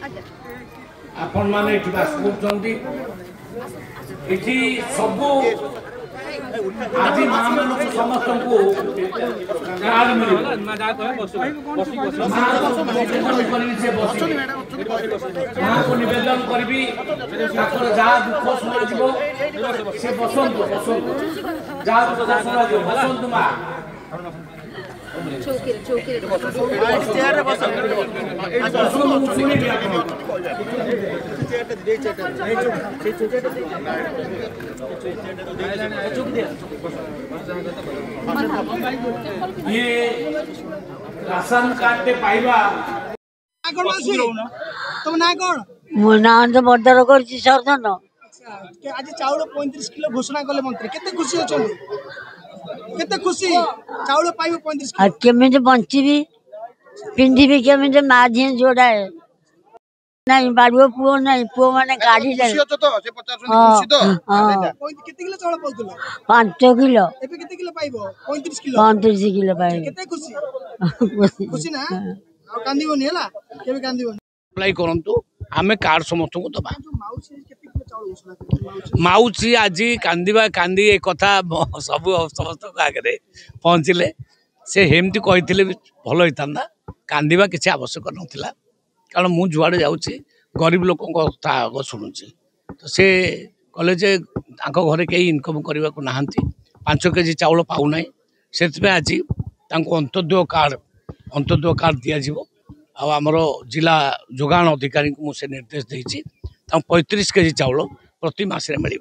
आपण माने एठी बास करछंती एठी सबो आज मां मानक समस्त को कार्ड मिले मां जा कहे बस मां को निवेदन करबी ठाकुर जा दुख सुना जीवो से बसंत जा दुख सुना जीवो बसंत मां चौकी चेयर बस ये राशन कार्ड पाइबा तुम ना कौन मो ना तो बदर करछि सरदन आज चाउल 35 किलो घोषणा कले मंत्री केते खुशी अछन केते खुशी चाउल पाइबो 35 किलो केमिति बंचिबी पिंधिबी केमिति माझी जोड़ाए नहीं बाड़ुओ पुओ नहीं पुओ माने गाड़ी ले खुशी अछ तो से 50 खुशी तो केते किलो चाउल पाउतलो 5 किलो एबे केते किलो पाइबो 35 किलो 35 किलो पाइबो केते खुशी खुशी ना आ कांदीबोनी हला केबे कांदीबोनी अप्लाई करंतु आमे कार्ड समस्त को दबा माउची आज कांदीबा कांदी ए कथा सब समस्त आगे पहुँचले से हेमती कही भल होता कांदीबा किसी आवश्यक नाला कारण मु जुआड़े जाऊँगी गरीब लोक कथा आग शुणुची तो से कले घरे कहीं इनकम करने को नहांती 5 केजी चाउल पाऊना से आज अंत्योदय कार्ड दिज्व आमर जिला जोगाण अधिकारी को मुझे निर्देश देती 35 केजी चाउल प्रति मास मिल